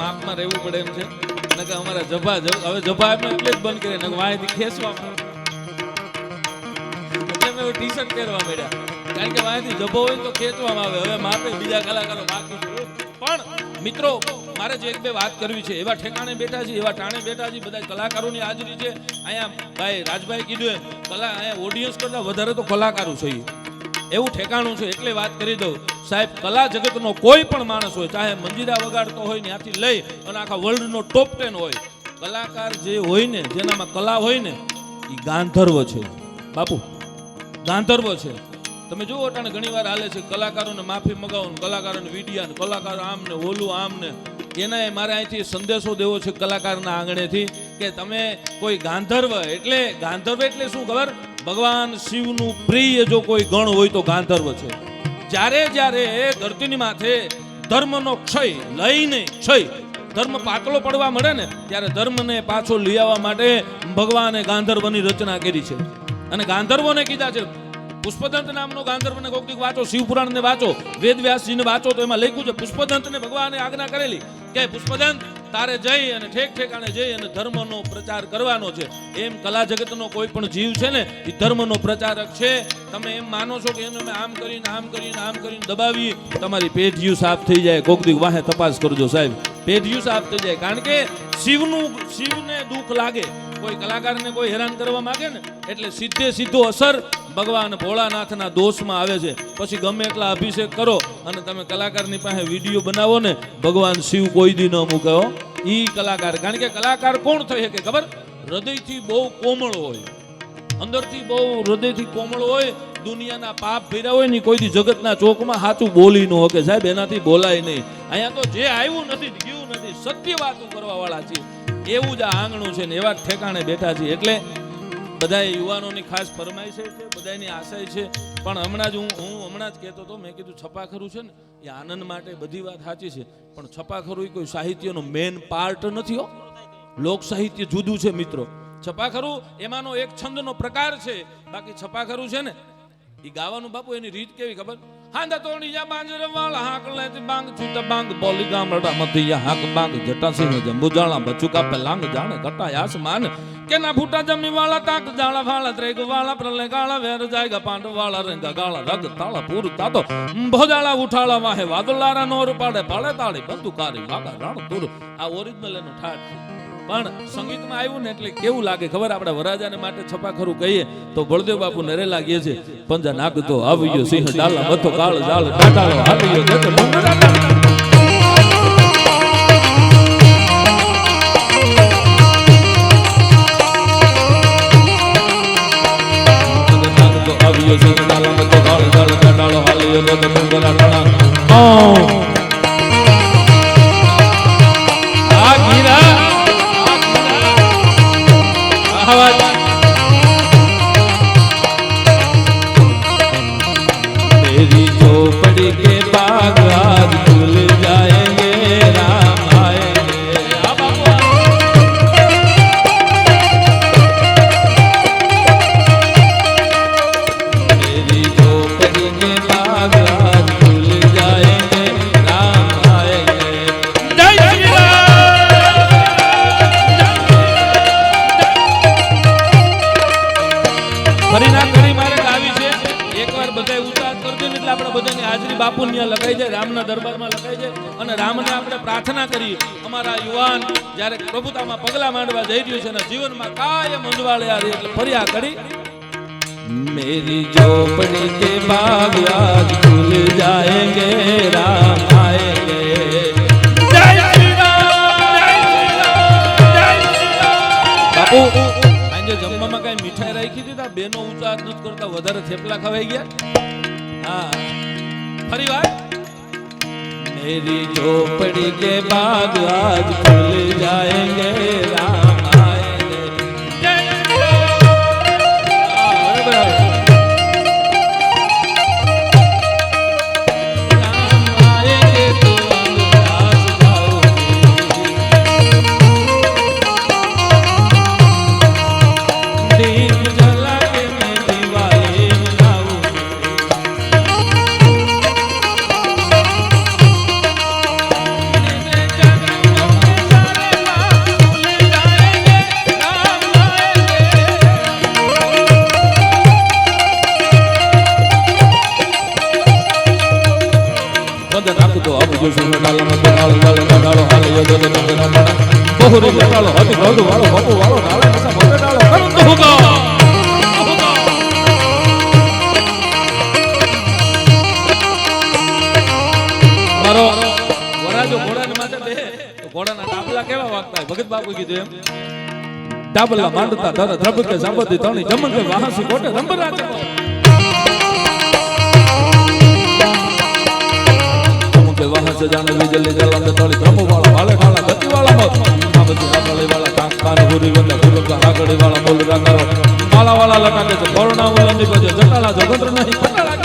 માપમાં રહેવું પડે એમ છે ને કે અમારા જભા હવે જભા એમને એટલે જ બંધ કરે ને વાંયથી ખેંચવામાં એટલે મેં ટી શર્ટ પહેરવા મળ્યા કારણ કે વાંયથી જભો હોય તો ખેંચવામાં આવે હવે માપે બીજા કલાકારો બાકી છે પણ મિત્રો મારે જે એક બે વાત કરવી છે એવા ઠેકાણે બેઠા છે એવા ટાણે બેઠા છે બધા કલાકારોની હાજરી છે અહીંયા ભાઈ રાજભાઈ કીધું એમ કલા અહીંયા ઓડિયન્સ કરતા વધારે તો કલાકારો છે એવું ઠેકાણું છે એટલે વાત કરી દઉં સાહેબ કલા જગતનો કોઈ પણ માણસ હોય ચાહે મંજીરા વગાડતો હોય ત્યાંથી લઈ અને આખા વર્લ્ડનો ટોપ 10 હોય કલાકાર જે હોય ને જેનામાં કલા હોય ને એ ગાંધર્વ છે બાપુ ગાંધર્વ છે તમે જુઓ અટાણે ઘણી વાર હાલે છે કલાકારોને માફી મગાવો ને કલાકારોને વિડિયા ને કલાકારો આમ ને ઓલું આમ ને એના મારે અહીંથી સંદેશો દેવો છે કલાકારના આંગણેથી કે તમે કોઈ ગાંધર્વ એટલે શું ખબર ભગવાન શિવનું પ્રિય જો કોઈ ગણ હોય તો ગાંધર્વ છે જ્યારે જ્યારે ધરતીની માથે ધર્મનો ક્ષય લઈને ક્ષય ધર્મ પાતળો પડવા મળે ને ત્યારે ધર્મને પાછો લઈ આવવા માટે ભગવાને ગાંધર્વની રચના કરી છે અને ગાંધર્વોને કીધા છે પુષ્પદંત નામનો ગાંધર્વને કોઈક વાંચો શિવપુરાણને વાંચો વેદવ્યાસજીને વાંચો તો એમાં લખ્યું છે પુષ્પદંતને ભગવાને આજ્ઞા કરેલી કે પુષ્પદંત તારે જઈ અને ઠેક ઠેકાણે જઈ અને ધર્મનો પ્રચાર કરવાનો છે એમ કલા જગતનો કોઈ પણ જીવ છે ને એ ધર્મનો પ્રચારક છે તમે એમ માનો છો કે એને આમ કરીને દબાવી તમારી પેઢીયું સાફ થઈ જાય કોક દી વાહે તપાસ કરજો સાહેબ પેઢીયું સાફ થઈ જાય કારણ કે શિવને દુઃખ લાગે કોઈ કલાકારને કોઈ હેરાન કરવા માંગે ને એટલે સીધો અસર ભગવાન ભોળાનાથના દોષમાં આવે છે પછી ગમે એટલા અભિષેક કરો અને તમે કલાકારની પાસે વિડીયો બનાવો ને ભગવાન શિવ કોઈ દી ન મૂકે ઈ કલાકાર કારણ કે કલાકાર કોણ થઈ શકે ખબર હૃદયથી બહુ કોમળ હોય અંદરથી બહુ હૃદયથી કોમળ હોય દુનિયાના પાપ ભર્યા હોય ને કોઈ દી જગતના ચોકમાં સાચું બોલી ન શકે સાહેબ એનાથી બોલાય નહીં અહીંયા તો જે આવ્યું નથી ગયું નથી સત્ય વાતો કરવા વાળા છે એવું જ આ આંગણું છે ને એવા ઠેકાણે બેઠા છે એટલે બધા યુવાનોની ખાસ ફરમાઈશ છે બધાની આશય છે પણ હમણાં જ હું હમણાં જ કહેતો હતો મેં કીધું છપાખરું છે ને એ આનંદ માટે બધી વાત સાચી છે પણ છપાખરું કોઈ સાહિત્યનો મેન પાર્ટ નથી હો લોક સાહિત્ય જુદું છે મિત્રો છપાખરું એમાંનો એક છંદનો પ્રકાર છે બાકી છપાખરું છે ને એ ગાવાનું બાપુ એની રીત કેવી ખબર હાંદા તોણી જા બાંજર વાળ હાક લેતી બાંગ છૂટા બાંગ બોલી ગામડા મથી હાક બાંગ જટા સિંહ જંબુ જાળા બચુ કાપે લાંગ જાણે ઘટાય આસમાન કે ના ફૂટા જમી વાળા તાક જાળા વાળા ત્રેગ વાળા પ્રલે ગાળા વેર જાયગા પાંડ વાળા રંગા ગાળા રગ તાળા પૂર તાતો ભોજાળા ઉઠાળા વાહે વાદલારા નોર પાડે પાડે તાળી બંદુકારી વાગા રાણ તુર આ ઓરિજિનલ એનો ઠાઠ છે પણ સંગીતમાં આવ્યું ને એટલે કેવું લાગે ખબર આપણે વરાજાને માટે છપાખરું કહીએ તો બળદેવ બાપુ નરે લાગીએ છે પંજા નાગતો આવ્યો સિંહ ડાલા મથો કાળ જાળ ટાટાળો હાલ્યો જતો આવ્યો સિંહ ડાલા મથો કાળ જાળ ટાટાળો હાલ્યો જતો મંગળા આ ગીરા मेरी झोपड़ी के बाग आज खुल जाएंगे राम आएंगे मेरी झोपड़ी के बाग आज खुल जाएंगे राम आएंगे जय श्री ફરી ના કરી મારે ગાવી છે એકવાર બધાય ઉતાર કરજો ને એટલે આપણે બધાની હાજરી બાપુ ત્યાં લગાઈ જાય રામના દરબારમાં લગાઈ જાય અને રામને આપણે પ્રાર્થના કરી અમારા યુવાન જ્યારે પ્રભુતામાં પગલા માંડવા જઈ રહ્યું છે અને જીવનમાં કાયમ અંજવાળે આવી એટલે ફરી આ કરી મેરી ઝોપડી કે બાગ આજ ખુલ જાએંગે રામ આએંગે જય શ્રી રામ બાપુ જમવામાં કઈ મીઠાઈ રાખી દીધા બેનો ઉચાર નથી કરતા વધારે થેપલા ખવાઈ ગયા હા ફરી વાર મેરી ઝોપડી કે બાગ આજ ખુલ જાએંગે રામ આएंगे જય બહુરી જટાળો હતી ગોડુ વાળો બાપુ વાળો ડાળે નસા મોટે ડાળો કરું તો હુકા મારો વરાજો ઘોડાને માથે બે તો ઘોડાના ટાબલા કેવા વાગતા હોય ભગત બાપુ કીધું એમ ટાબલા માંડતા ધર ધ્રબકે સાબતી તણી જમકે વાહસી કોટે રંબરા ચકો જમકે વાહસ જાણે વીજળી જલાંદ તળી ધ્રમ વાળા વાલે ઠાલા ગતિ વાળા મોત આબતી આગળી વાળા કાંક કાન હુરી વંદા હુરકા આગળી વાળા બોલ રાગારો માલા વાળા લટાકે છે કોરોના ઉલંદી બજે જટાલા જોગંત્ર નહીં પટાલા